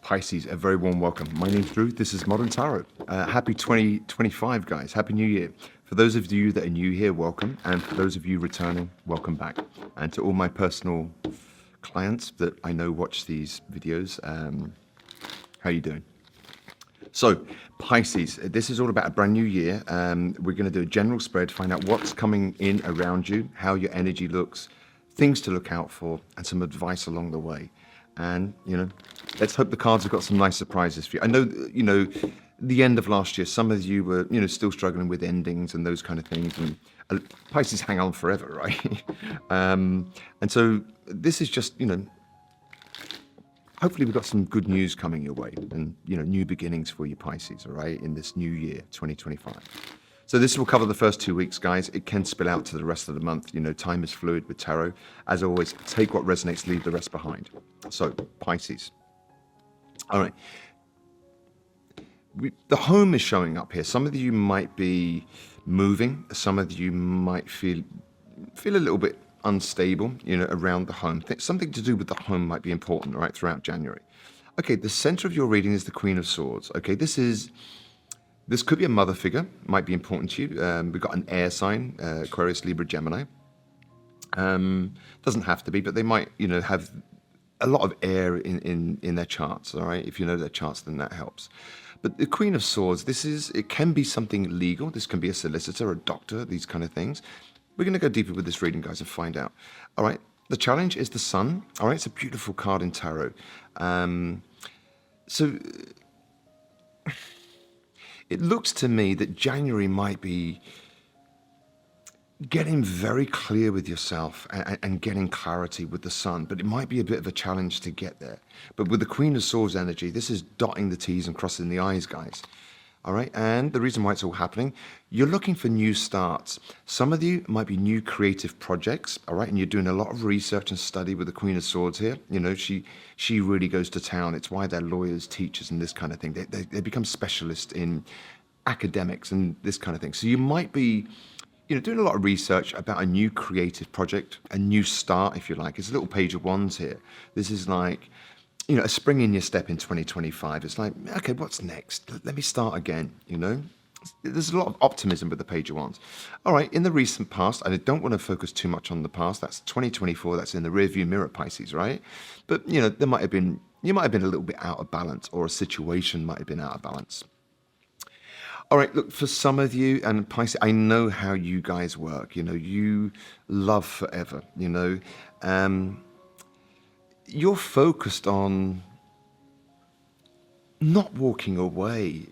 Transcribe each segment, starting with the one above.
Pisces, a very warm welcome. My name's Drew. This is Modern Tarot. Happy 2025, guys. Happy New Year. For those of you that are new here, welcome. And for those of you returning, welcome back. And to all my personal clients that I know watch these videos, how you doing? So, Pisces, this is all about a brand new year. We're going to do a general spread, find out what's coming in around you, how your energy looks, things to look out for, and some advice along the way. And, let's hope the cards have got some nice surprises for you. I know, the end of last year, some of you were, still struggling with endings and those kind of things. And Pisces hang on forever, right? And so this is just, hopefully we've got some good news coming your way and, new beginnings for you, Pisces, all right, in this new year, 2025. So this will cover the first 2 weeks, guys. It can spill out to the rest of the month. Time is fluid with tarot. As always, take what resonates, leave the rest behind. So, Pisces. All right. The home is showing up here. Some of you might be moving. Some of you might feel a little bit unstable, around the home. Something to do with the home might be important, right, throughout January. Okay, the center of your reading is the Queen of Swords. Okay, this could be a mother figure, might be important to you. We've got an air sign, Aquarius, Libra, Gemini. Doesn't have to be, but they might, have a lot of air in their charts, all right? If you know their charts, then that helps. But the Queen of Swords, it can be something legal. This can be a solicitor, a doctor, these kind of things. We're going to go deeper with this reading, guys, and find out. All right, the challenge is the Sun. All right, it's a beautiful card in tarot. So it looks to me that January might be getting very clear with yourself and getting clarity with the Sun, but it might be a bit of a challenge to get there. But with the Queen of Swords energy, this is dotting the T's and crossing the I's, guys. All right, and the reason why it's all happening, you're looking for new starts. Some of you might be new creative projects, all right, and you're doing a lot of research and study with the Queen of Swords here. She really goes to town. It's why they're lawyers, teachers, and this kind of thing. They become specialists in academics and this kind of thing. So you might be, doing a lot of research about a new creative project, a new start, if you like. It's a little page of wands here. This is like, a spring in your step in 2025. It's like, okay, what's next? Let me start again, There's a lot of optimism with the page of wands. All right, in the recent past, and I don't want to focus too much on the past. That's 2024. That's in the rearview mirror, Pisces, right? But, you might have been a little bit out of balance, or a situation might have been out of balance. All right, look, for some of you, and Pisces, I know how you guys work. You love forever, You're focused on not walking away.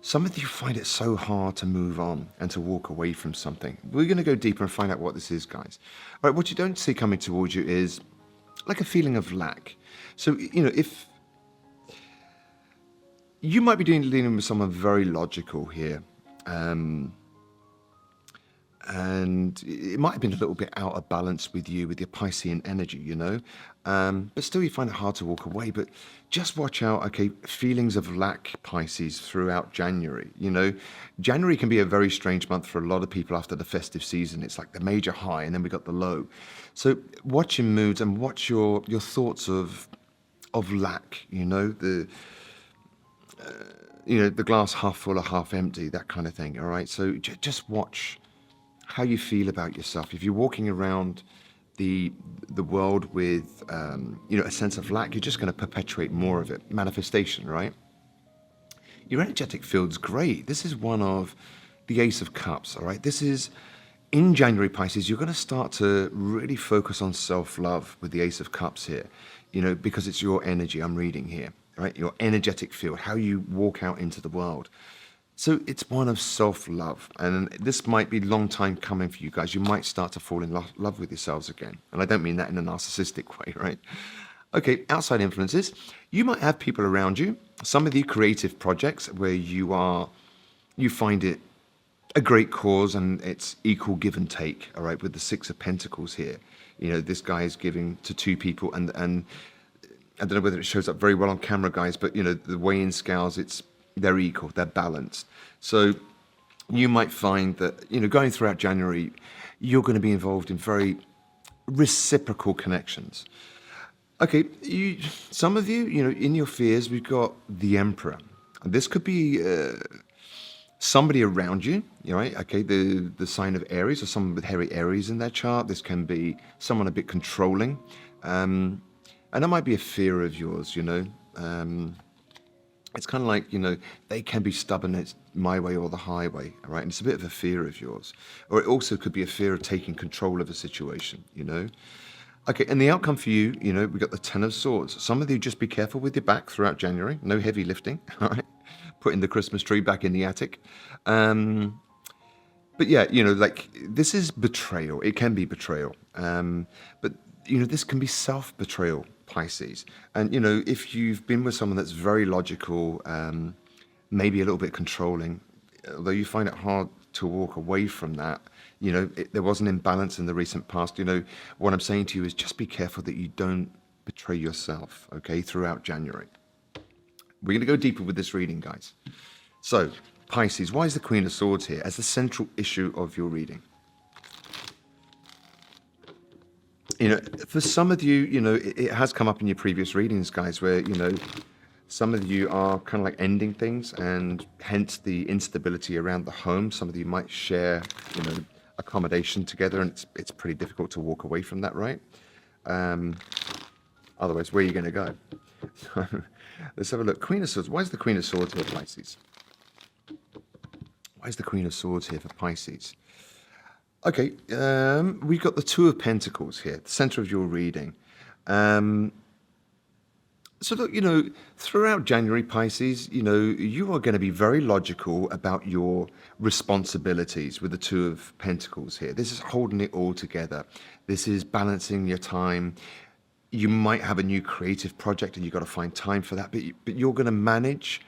Some of you find it so hard to move on and to walk away from something. We're going to go deeper and find out what this is, guys. All right, what you don't see coming towards you is like a feeling of lack. So, if you might be dealing with someone very logical here, and it might have been a little bit out of balance with you, with your Piscean energy, but still you find it hard to walk away. But just watch out, okay, feelings of lack, Pisces, throughout January. January can be a very strange month for a lot of people after the festive season. It's like the major high, and then we got the low. So watch your moods and watch your thoughts of lack, the glass half full or half empty, that kind of thing, all right? So just watch how you feel about yourself. If you're walking around the world with, a sense of lack, you're just going to perpetuate more of it. Manifestation, right? Your energetic field's great. This is one of the Ace of Cups, all right? This is, in January, Pisces, you're going to start to really focus on self-love with the Ace of Cups here, because it's your energy I'm reading here. Right, your energetic field, how you walk out into the world. So it's one of self-love, and this might be a long time coming for you guys. You might start to fall in love with yourselves again, and I don't mean that in a narcissistic way, right? Okay, outside influences. You might have people around you. Some of you creative projects where you find it a great cause, and it's equal give and take. All right, with the Six of Pentacles here, this guy is giving to two people, and I don't know whether it shows up very well on camera, guys, but, the weighing scales, they're equal, they're balanced. So you might find that, going throughout January, you're going to be involved in very reciprocal connections. Okay, some of you, in your fears, we've got the Emperor. And this could be somebody around you, right? Okay, the sign of Aries or someone with hairy Aries in their chart. This can be someone a bit controlling. And that might be a fear of yours. It's kind of like, they can be stubborn. It's my way or the highway, all right? And it's a bit of a fear of yours. Or it also could be a fear of taking control of a situation. Okay, and the outcome for you, we got the Ten of Swords. Some of you just be careful with your back throughout January. No heavy lifting, all right? Putting the Christmas tree back in the attic. But yeah, like this is betrayal. It can be betrayal. But this can be self-betrayal, Pisces. And if you've been with someone that's very logical, maybe a little bit controlling, although you find it hard to walk away from that, there was an imbalance in the recent past. What I'm saying to you is just be careful that you don't betray yourself, okay, throughout January. We're going to go deeper with this reading, guys. So, Pisces, why is the Queen of Swords here as the central issue of your reading? For some of you, it has come up in your previous readings, guys, where, some of you are kind of like ending things and hence the instability around the home. Some of you might share, accommodation together, and it's pretty difficult to walk away from that, right? Otherwise, where are you going to go? So, let's have a look. Queen of Swords. Why is the Queen of Swords here, Pisces? Why is the Queen of Swords here for Pisces? Okay, we've got the Two of Pentacles here, the center of your reading. So look, throughout January, Pisces, you are going to be very logical about your responsibilities with the Two of Pentacles here. This is holding it all together. This is balancing your time. You might have a new creative project and you've got to find time for that, but you're going to manage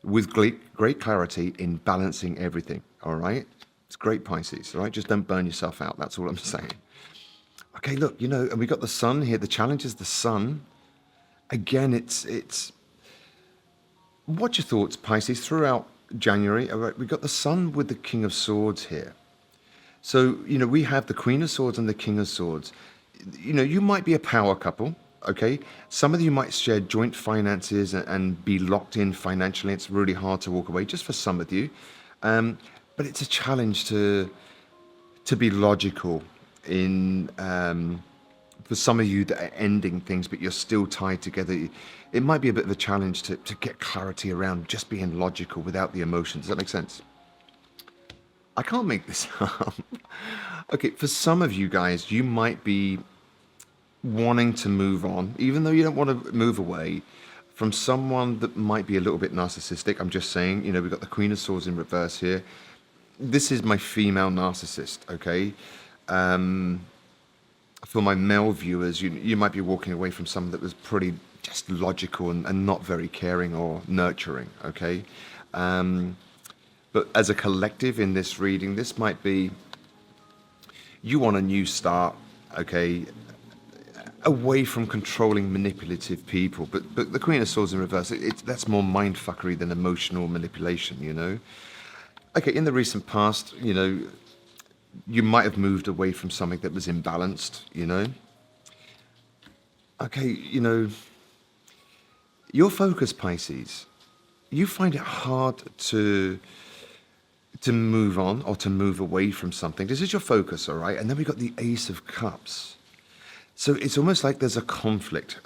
with great clarity in balancing everything, all right? It's great, Pisces, all right? Just don't burn yourself out. That's all I'm saying. Okay, look, and we got the sun here. The challenge is the sun. Again, it's what's your thoughts, Pisces, throughout January? All right, we got the sun with the King of Swords here. So, we have the Queen of Swords and the King of Swords. You might be a power couple, okay? Some of you might share joint finances and be locked in financially. It's really hard to walk away, just for some of you. But it's a challenge to be logical in for some of you that are ending things, but you're still tied together. It might be a bit of a challenge to get clarity around just being logical without the emotions. Does that make sense? I can't make this up. Okay, for some of you guys, you might be wanting to move on, even though you don't want to move away from someone that might be a little bit narcissistic. I'm just saying, we've got the Queen of Swords in reverse here. This is my female narcissist, okay? For my male viewers, you might be walking away from someone that was pretty just logical and not very caring or nurturing, okay? But as a collective in this reading, this might be you want a new start, okay? Away from controlling, manipulative people. But the Queen of Swords in reverse, that's more mindfuckery than emotional manipulation, Okay, in the recent past, you might have moved away from something that was imbalanced, Okay, your focus, Pisces, you find it hard to move on or to move away from something. This is your focus, all right? And then we got the Ace of Cups. So it's almost like there's a conflict.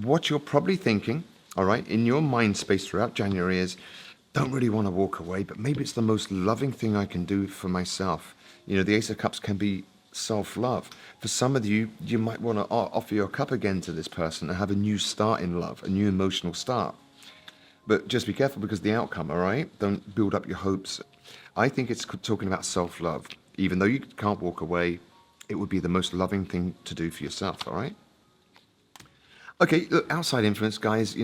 What you're probably thinking, all right, in your mind space throughout January is, don't really want to walk away, but maybe it's the most loving thing I can do for myself. The Ace of Cups can be self-love. For some of you, you might want to offer your cup again to this person and have a new start in love, a new emotional start. But just be careful because the outcome, all right? Don't build up your hopes. I think it's talking about self-love. Even though you can't walk away, it would be the most loving thing to do for yourself, all right? Okay, look, outside influence, guys,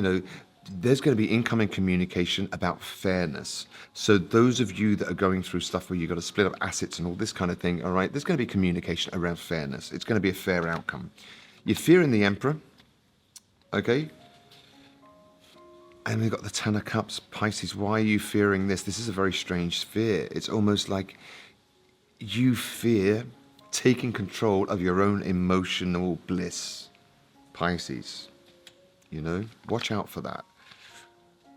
there's going to be incoming communication about fairness. So those of you that are going through stuff where you've got to split up assets and all this kind of thing, all right, there's going to be communication around fairness. It's going to be a fair outcome. You're fearing the Emperor, okay? And we've got the Ten of Cups. Pisces, why are you fearing this? This is a very strange fear. It's almost like you fear taking control of your own emotional bliss. Pisces. Watch out for that.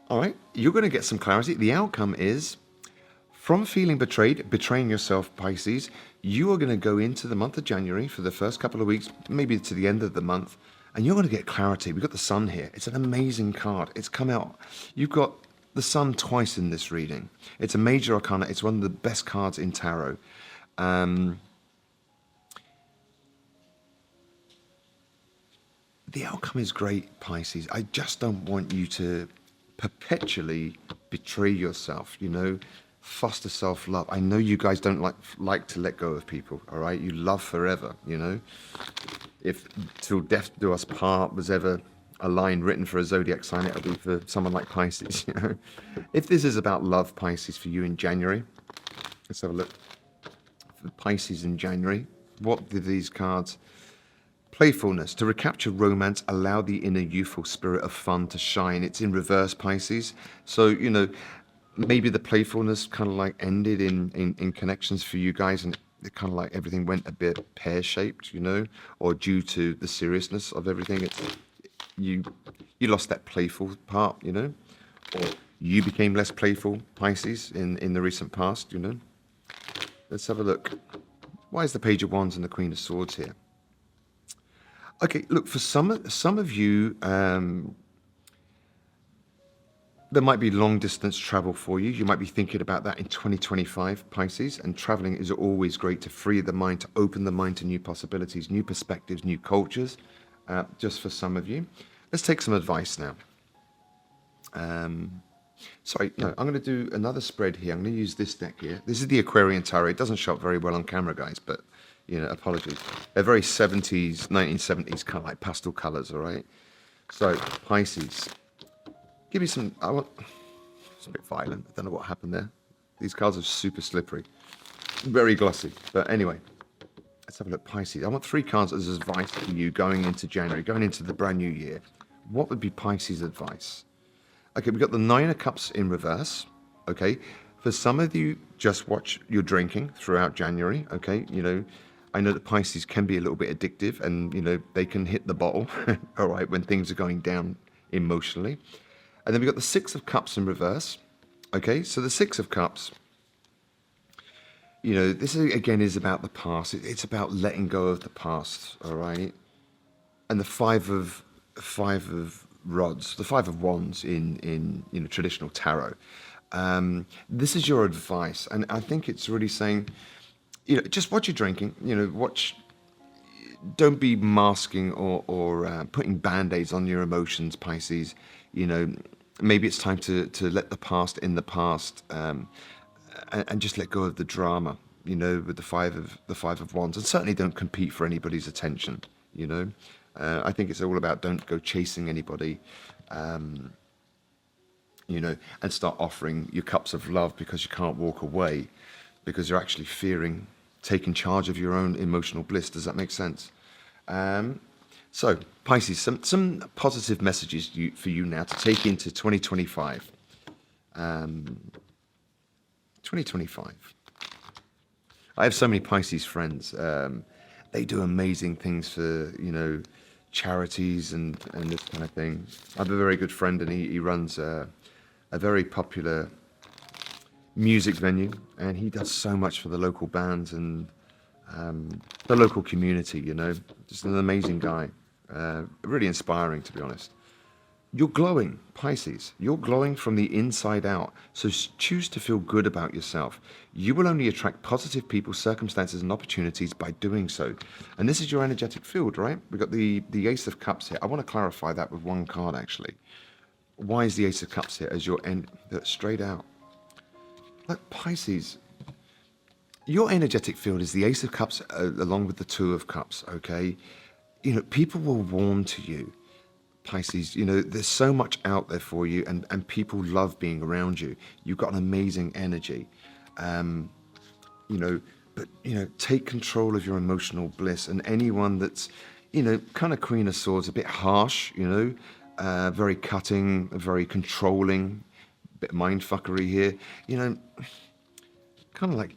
All right, you're going to get some clarity. The outcome is from feeling betrayed, betraying yourself, Pisces, you are going to go into the month of January for the first couple of weeks, maybe to the end of the month, and you're going to get clarity. We've got the sun here. It's an amazing card. It's come out. You've got the sun twice in this reading. It's a major arcana. It's one of the best cards in tarot. The outcome is great, Pisces. I just don't want you to perpetually betray yourself, foster self-love. I know you guys don't like to let go of people, all right? You love forever, If till death do us part was ever a line written for a zodiac sign, it would be for someone like Pisces, If this is about love, Pisces, for you in January, let's have a look. For Pisces in January, what do these cards? Playfulness. To recapture romance, allow the inner youthful spirit of fun to shine. It's in reverse, Pisces. So, maybe the playfulness kind of like ended in connections for you guys, and it kind of like everything went a bit pear-shaped, or due to the seriousness of everything. It's you lost that playful part, or you became less playful, Pisces, in the recent past, Let's have a look. Why is the Page of Wands and the Queen of Swords here? Okay, look, for some of you, there might be long distance travel for you. You might be thinking about that in 2025, Pisces, and traveling is always great to free the mind, to open the mind to new possibilities, new perspectives, new cultures, just for some of you. Let's take some advice now. Sorry, no, I'm going to do another spread here. I'm going to use this deck here. This is the Aquarian Tarot. It doesn't show up very well on camera, guys, but apologies. They're very 70s, 1970s, kind of like pastel colors, all right? So, Pisces, give me some, it's a bit violent. I don't know what happened there. These cards are super slippery, very glossy. But anyway, let's have a look. Pisces, I want 3 cards as advice for you going into January, going into the brand new year. What would be Pisces' advice? Okay, we've got the 9 of Cups in reverse, okay? For some of you, just watch your drinking throughout January, okay? I know that Pisces can be a little bit addictive, and they can hit the bottle, all right, when things are going down emotionally. And then we've got the 6 of Cups in reverse. Okay, so the 6 of Cups, this again is about the past. It's about letting go of the past, all right? And the 5 of rods, the 5 of wands in traditional tarot. This is your advice, and I think it's really saying, just watch your drinking. Don't be masking or putting band-aids on your emotions, Pisces. Maybe it's time to let the past in the past, and just let go of the drama. With the 5 of wands, and certainly don't compete for anybody's attention. I think it's all about don't go chasing anybody, and start offering your cups of love because you can't walk away, because you're actually fearing taking charge of your own emotional bliss. Does that make sense? So, Pisces, some positive messages for you now to take into 2025. 2025. I have so many Pisces friends. They do amazing things for, charities and this kind of thing. I have a very good friend, and he runs a very popular music venue, and he does so much for the local bands and the local community. Just an amazing guy. Really inspiring, to be honest. You're glowing, Pisces. You're glowing from the inside out. So choose to feel good about yourself. You will only attract positive people, circumstances, and opportunities by doing so. And this is your energetic field, right? We've got the Ace of Cups here. I want to clarify that with one card, actually. Why is the Ace of Cups here as your end? Straight out. Like Pisces, your energetic field is the Ace of Cups along with the 2 of Cups, okay? People will warm to you, Pisces. There's so much out there for you, and people love being around you. You've got an amazing energy, but take control of your emotional bliss. And anyone that's, kind of Queen of Swords, a bit harsh, very cutting, very controlling, bit mindfuckery here, kind of like,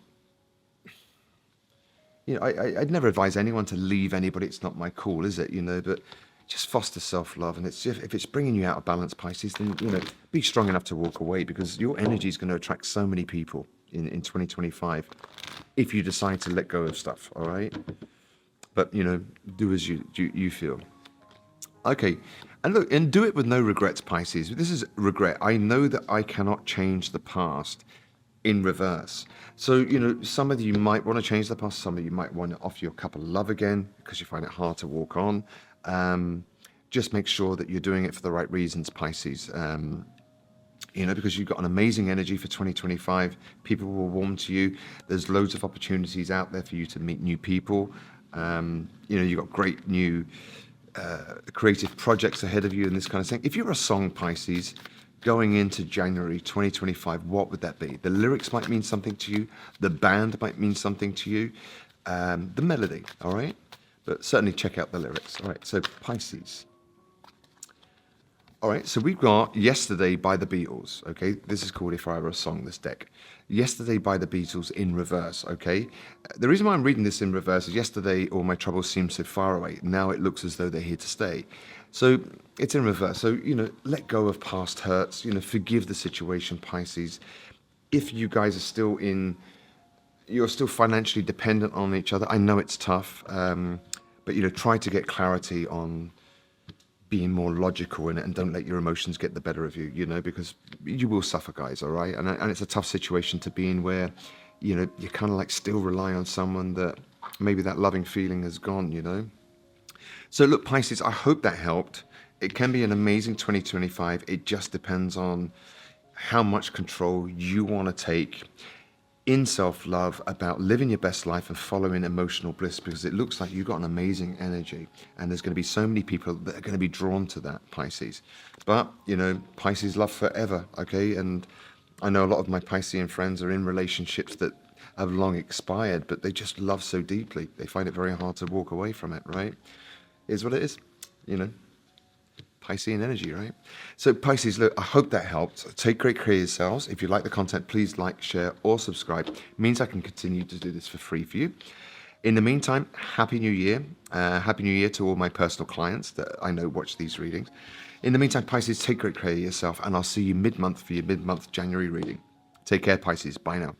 I'd never advise anyone to leave anybody. It's not my call, is it? But just foster self-love. And it's if it's bringing you out of balance, Pisces, then, be strong enough to walk away, because your energy is going to attract so many people in 2025 if you decide to let go of stuff. All right. But, do as you feel. Okay. And look, and do it with no regrets, Pisces. This is regret. I know that I cannot change the past in reverse. So, some of you might want to change the past. Some of you might want to offer your couple love again because you find it hard to walk on. Just make sure that you're doing it for the right reasons, Pisces. Because you've got an amazing energy for 2025. People will warm to you. There's loads of opportunities out there for you to meet new people. You've got great new creative projects ahead of you and this kind of thing. If you're a song, Pisces, going into January 2025, what would that be? The lyrics might mean something to you. The band might mean something to you. The melody, all right? But certainly check out the lyrics. All right, so Pisces. All right, so we've got Yesterday by the Beatles, okay? This is called If I Were a Song, this deck. Yesterday by the Beatles in reverse, okay? The reason why I'm reading this in reverse is yesterday all my troubles seemed so far away. Now it looks as though they're here to stay. So it's in reverse. So, let go of past hurts, forgive the situation, Pisces. If you guys are you're still financially dependent on each other, I know it's tough, but, try to get clarity on being more logical in it, and don't let your emotions get the better of you, because you will suffer, guys, all right? And it's a tough situation to be in where, you kind of like still rely on someone that maybe that loving feeling has gone. So look, Pisces, I hope that helped. It can be an amazing 2025. It just depends on how much control you want to take in self-love about living your best life and following emotional bliss, because it looks like you've got an amazing energy, and there's going to be so many people that are going to be drawn to that, Pisces. But, Pisces love forever, okay? And I know a lot of my Piscean friends are in relationships that have long expired, but they just love so deeply. They find it very hard to walk away from it, right? Is what it is, Piscean energy, right? So Pisces, look, I hope that helped. Take great care of yourselves. If you like the content, please like, share, or subscribe. It means I can continue to do this for free for you. In the meantime, Happy New Year. Happy New Year to all my personal clients that I know watch these readings. In the meantime, Pisces, take great care of yourself, and I'll see you mid-month for your mid-month January reading. Take care, Pisces. Bye now.